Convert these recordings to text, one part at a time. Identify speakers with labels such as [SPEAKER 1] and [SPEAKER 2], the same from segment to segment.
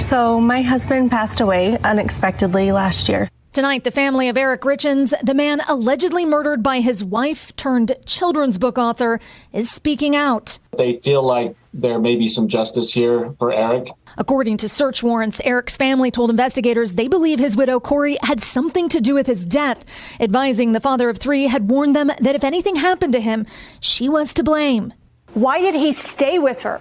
[SPEAKER 1] So my husband passed away unexpectedly last year.
[SPEAKER 2] Tonight, the family of Eric Richins, the man allegedly murdered by his wife turned children's book author, is speaking out.
[SPEAKER 3] They feel like there may be some justice here for Eric.
[SPEAKER 2] According to search warrants, Eric's family told investigators they believe his widow, Corey, had something to do with his death, advising the father of three had warned them that if anything happened to him, she was to blame.
[SPEAKER 4] Why did he stay with her?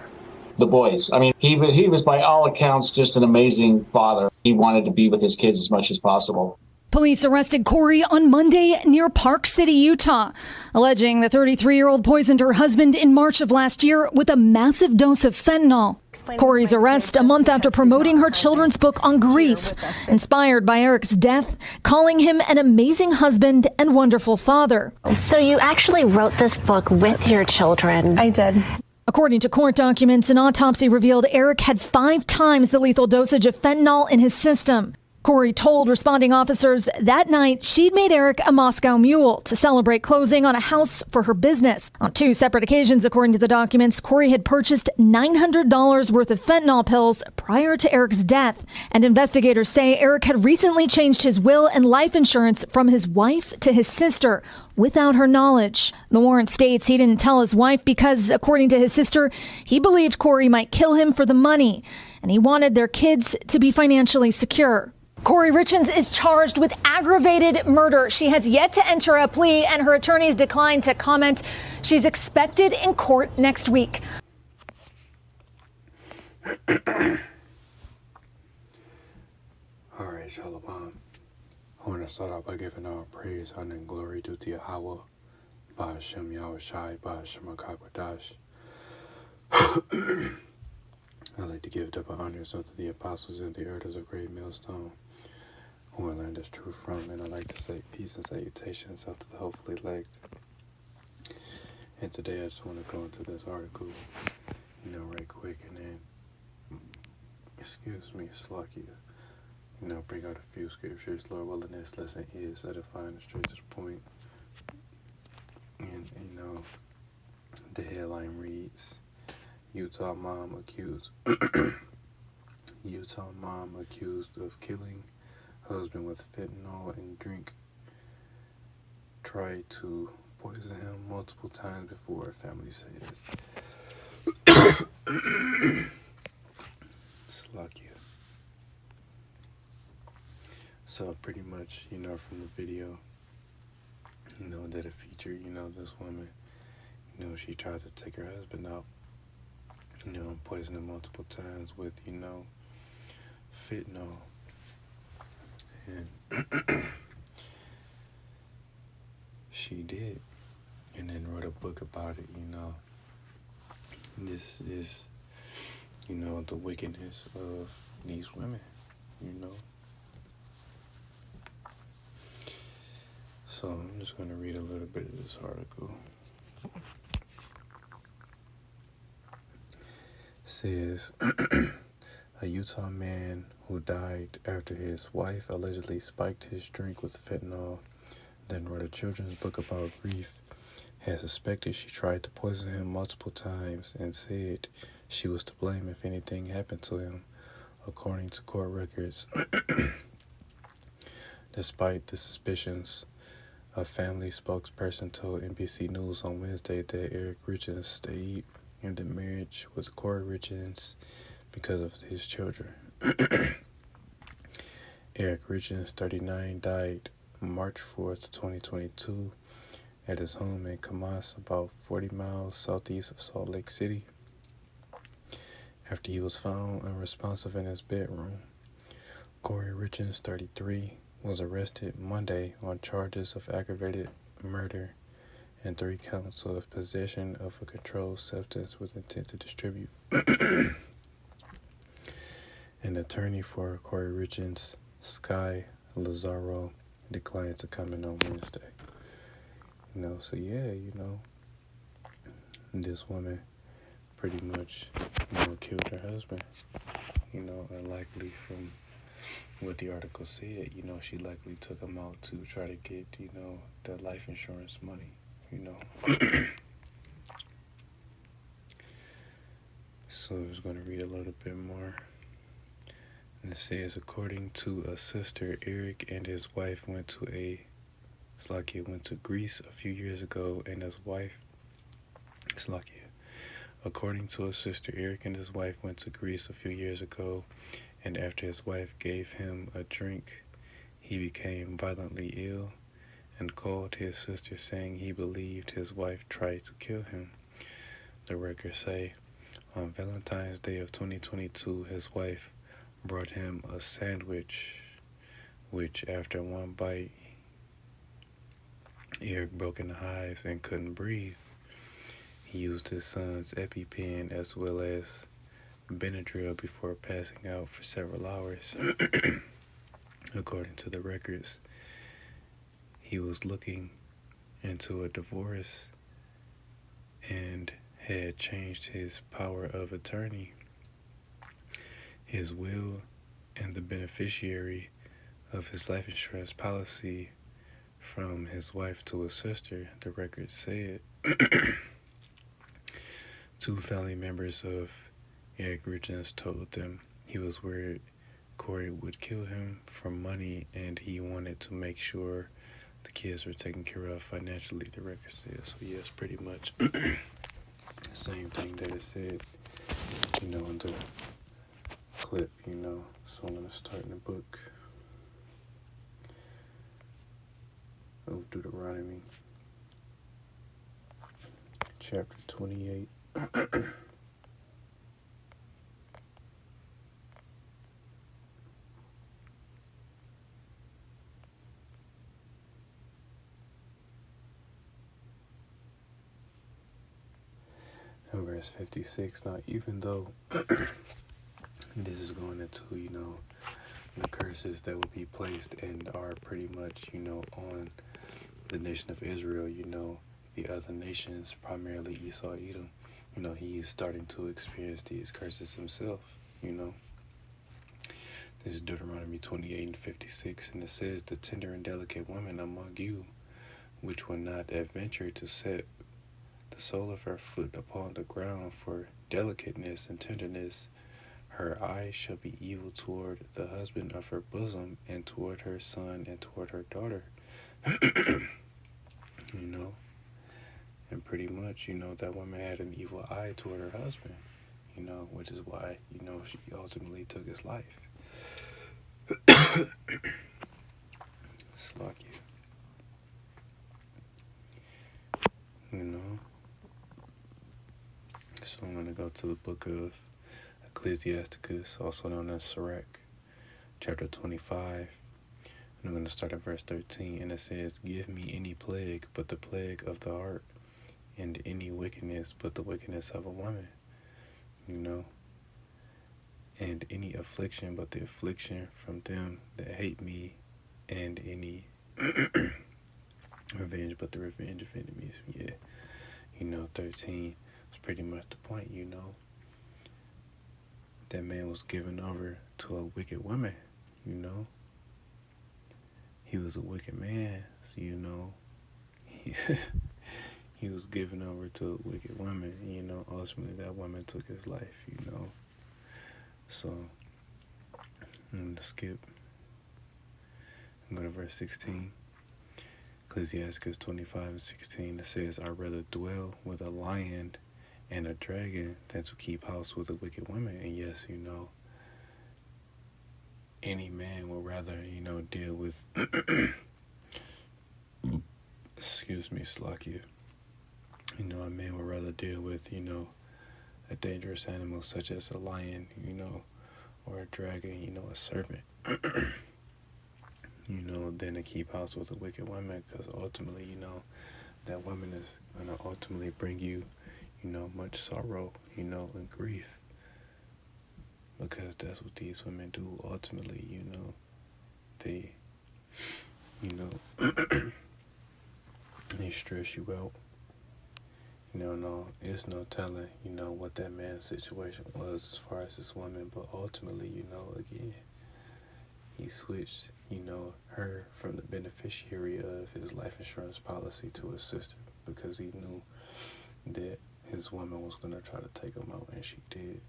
[SPEAKER 3] The boys. I mean, he was by all accounts just an amazing father. He wanted to be with his kids as much as possible.
[SPEAKER 2] Police arrested Corey on Monday near Park City, Utah, alleging the 33-year-old poisoned her husband in March of last year with a massive dose of fentanyl. Corey's arrest a month after promoting her children's book on grief, inspired by Eric's death, calling him an amazing husband and wonderful father.
[SPEAKER 5] So you actually wrote this book with your children?
[SPEAKER 1] I did.
[SPEAKER 2] According to court documents, an autopsy revealed Eric had 5 times the lethal dosage of fentanyl in his system. Corey told responding officers that night she'd made Eric a Moscow Mule to celebrate closing on a house for her business. On 2 separate occasions, according to the documents, Corey had purchased $900 worth of fentanyl pills prior to Eric's death. And investigators say Eric had recently changed his will and life insurance from his wife to his sister without her knowledge. The warrant states he didn't tell his wife because, according to his sister, he believed Corey might kill him for the money, and he wanted their kids to be financially secure. Corey Richins is charged with aggravated murder. She has yet to enter a plea, and her attorneys declined to comment. She's expected in court next week.
[SPEAKER 6] All right, Shalom. I want to start out by giving all praise, honor, and glory due to Yahweh, Ba'ashem Yahushai, Ba'ashem HaKadosh. I'd like to give double honors unto the apostles and the elders of Great Millstone, who I learned this truth from, and I'd like to say peace and salutations unto the hopefully elect. And today I just want to go into this article, right quick, and then, excuse me, Slakia, bring out a few scriptures. Lord willing, this lesson is edifying straight to the point. And, the headline reads, Utah mom accused of killing husband with fentanyl and drink. Tried to poison him multiple times before, family says. Slakia. So pretty much, from the video, that it featured, this woman, she tried to take her husband out, and poison him multiple times with, fentanyl. And she did, and then wrote a book about it. This is, the wickedness of these women, So I'm just going to read a little bit of this article. It says, a Utah man who died after his wife allegedly spiked his drink with fentanyl, then wrote a children's book about grief, has suspected she tried to poison him multiple times and said she was to blame if anything happened to him, according to court records. Despite the suspicions, a family spokesperson told NBC News on Wednesday that Eric Richins stayed in the marriage with Corey Richins because of his children. Eric Richins, 39, died March 4th, 2022, at his home in Camas, about 40 miles southeast of Salt Lake City, after he was found unresponsive in his bedroom. Corey Richins, 33, was arrested Monday on charges of aggravated murder and 3 counts of possession of a controlled substance with intent to distribute. An attorney for Corey Richins, Sky Lazaro, declined to comment on Wednesday. This woman pretty much, killed her husband. And likely from what the article said, she likely took him out to try to get, the life insurance money, So I was going to read a little bit more. It says, according to a sister, Eric and his wife went to Greece a few years ago, and his wife, according to a sister, Eric and his wife went to Greece a few years ago, and after his wife gave him a drink, he became violently ill and called his sister, saying he believed his wife tried to kill him. The records say, on Valentine's Day of 2022, his wife brought him a sandwich, which after one bite, Eric broke into hives and couldn't breathe. He used his son's EpiPen as well as Benadryl before passing out for several hours. According to the records, he was looking into a divorce and had changed his power of attorney, his will, and the beneficiary of his life insurance policy from his wife to his sister, the record said. Two family members of Eric Richards told them he was worried Corey would kill him for money, and he wanted to make sure the kids were taken care of financially, the record says. So yes, pretty much the same thing that it said, in the clip, So I'm going to start in the book of Deuteronomy, chapter 28. In verse 56, now even though this is going into, the curses that will be placed and are pretty much, on the nation of Israel, the other nations, primarily Esau, Edom, he's starting to experience these curses himself, This is Deuteronomy 28 and 56, and it says, the tender and delicate woman among you, which will not adventure to set the sole of her foot upon the ground for delicateness and tenderness, her eyes shall be evil toward the husband of her bosom, and toward her son, and toward her daughter. And pretty much, that woman had an evil eye toward her husband, which is why, she ultimately took his life. Slack you. So I'm going to go to the book of Ecclesiasticus, also known as Sirach, chapter 25. And I'm going to start at verse 13. And it says, give me any plague but the plague of the heart, and any wickedness but the wickedness of a woman, and any affliction but the affliction from them that hate me, and any revenge but the revenge of enemies. Yeah, 13 is pretty much the point, That man was given over to a wicked woman, He was a wicked man, so, he was given over to a wicked woman, ultimately that woman took his life, So, I'm going to skip. I'm going to verse 16. Ecclesiasticus 25 and 16, it says, I'd rather dwell with a lion and a dragon than to keep house with a wicked woman. And yes, any man will rather, deal with, excuse me, Slakia. A man would rather deal with, a dangerous animal such as a lion, or a dragon, a serpent, than to keep house with a wicked woman, because ultimately, that woman is going to ultimately bring you, much sorrow, and grief, because that's what these women do ultimately, they, they stress you out. No, it's no telling, what that man's situation was as far as this woman, but ultimately, again, he switched, her from the beneficiary of his life insurance policy to his sister, because he knew that his woman was going to try to take him out, and she did,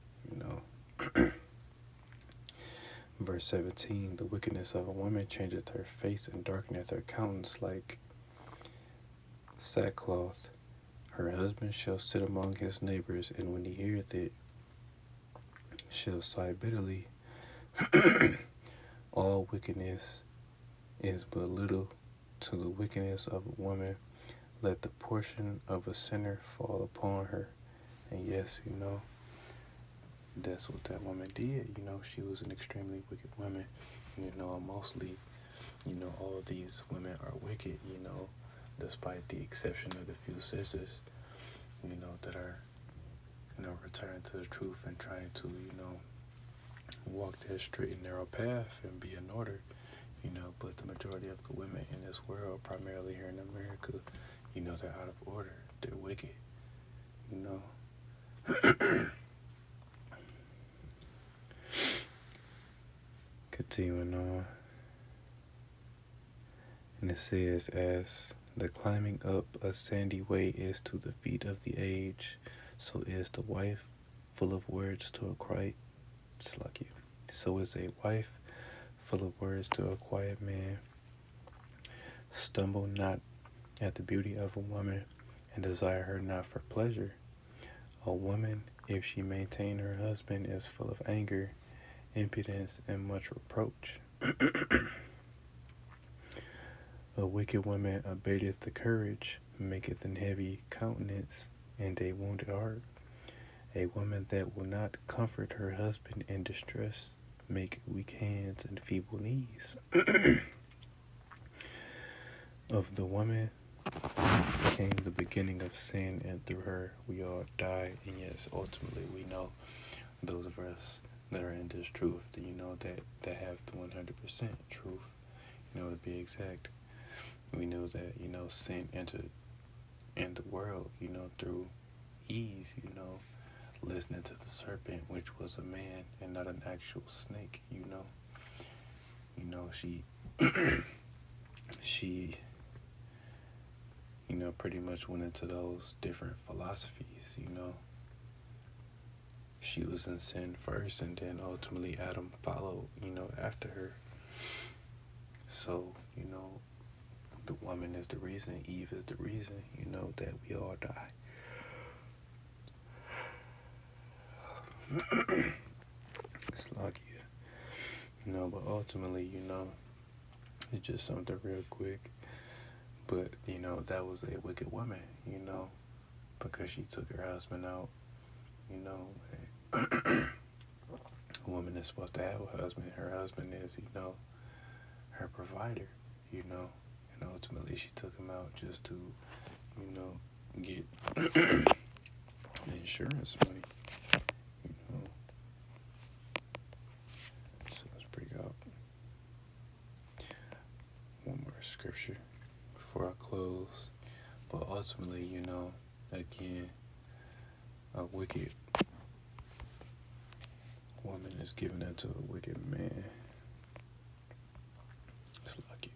[SPEAKER 6] Verse 17, the wickedness of a woman changeth her face and darkeneth her countenance like sackcloth. Her husband shall sit among his neighbors, and when he heareth it, shall sigh bitterly. All wickedness is but little to the wickedness of a woman. Let the portion of a sinner fall upon her. And yes, that's what that woman did. She was an extremely wicked woman. Mostly, all these women are wicked, despite the exception of the few sisters, that are, returning to the truth and trying to, walk that straight and narrow path and be in order, but the majority of the women in this world, primarily here in America, they're out of order. They're wicked, Continuing on, and it says, as the climbing up a sandy way is to the feet of the age, so is the wife full of words to a quiet, so is a wife full of words to a quiet man. Stumble not at the beauty of a woman, and desire her not for pleasure. A woman, if she maintain her husband, is full of anger, impudence, and much reproach. A wicked woman abateth the courage, maketh an heavy countenance, and a wounded heart. A woman that will not comfort her husband in distress, make weak hands and feeble knees. Of the woman came the beginning of sin, and through her we all die. And yes, ultimately we know, those of us that are in this truth, that have the 100% truth, to be exact. We know that, sin entered in the world, through Eve, listening to the serpent, which was a man and not an actual snake, she pretty much went into those different philosophies, She was in sin first, and then ultimately Adam followed, after her. So, the woman is the reason, Eve is the reason, that we all die. Slocky, but ultimately, it's just something real quick. But, that was a wicked woman, because she took her husband out, a woman is supposed to have a husband. Her husband is, her provider, and ultimately she took him out just to, get insurance money, So let's bring out one more scripture before I close. But ultimately, again, a wicked woman is given unto a wicked man. It's lucky.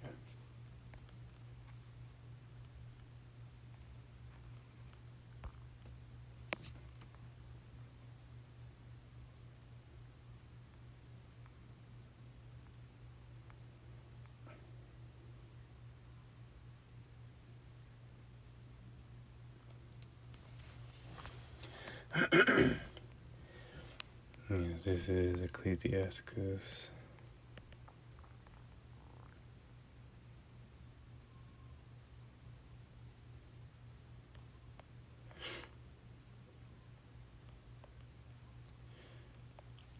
[SPEAKER 6] Yes, this is Ecclesiasticus.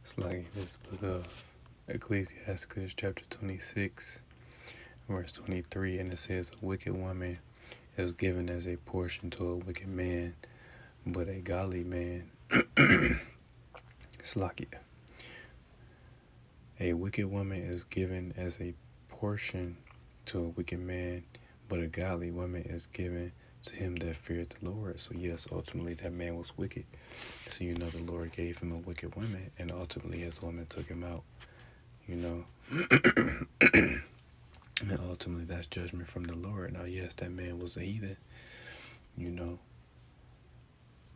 [SPEAKER 6] It's like this book of Ecclesiasticus, chapter 26, verse 23, and it says, a wicked woman is given as a portion to a wicked man, but a godly man, Slakia. A wicked woman is given as a portion to a wicked man, but a godly woman is given to him that feared the Lord. So yes, ultimately that man was wicked. So the Lord gave him a wicked woman, and ultimately his woman took him out, And ultimately that's judgment from the Lord. Now yes, that man was a heathen,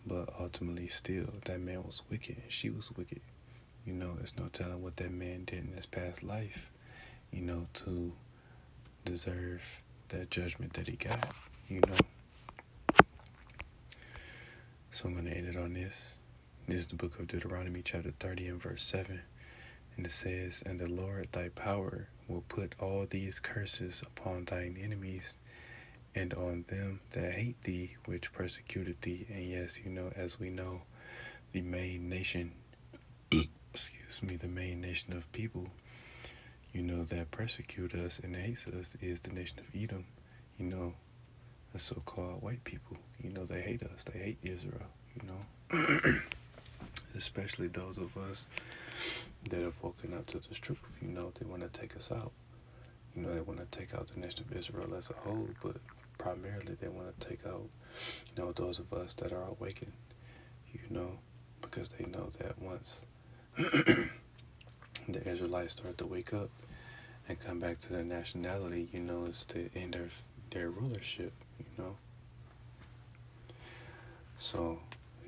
[SPEAKER 6] but ultimately still that man was wicked and she was wicked, You know, it's no telling what that man did in his past life, you know, to deserve that judgment that he got, you know. So I'm going to end it on this. This is the book of Deuteronomy, chapter 30 and verse 7. And it says, "And the Lord thy power will put all these curses upon thine enemies, and on them that hate thee, which persecuted thee." And yes, you know, as we know, the main nation, the main nation of people, you know, that persecute us and hates us is the nation of Edom. You know, the so-called white people, you know, they hate us. They hate Israel, you know. Especially those of us that have woken up to this truth. You know, they want to take us out. You know, they want to take out the nation of Israel as a whole, but primarily they want to take out, you know, those of us that are awakened, you know, because they know that once the Israelites start to wake up and come back to their nationality, you know, it's the end of their rulership, you know. So,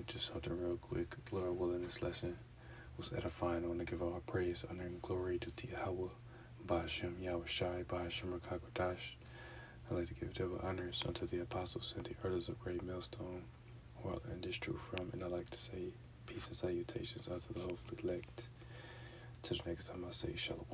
[SPEAKER 6] just something real quick. Lord willing, this lesson was edifying. I want to give all praise, honor, and glory to Yahweh, Ba'ashem, Yahweh Shai, Ba'ashem, Rakakwadash. I like to give double honors unto the apostles and the elders of Great Millstone, who I learned this truth from, and I like to say peace and salutations unto the hopefully elect. Till the next time I say Shalom.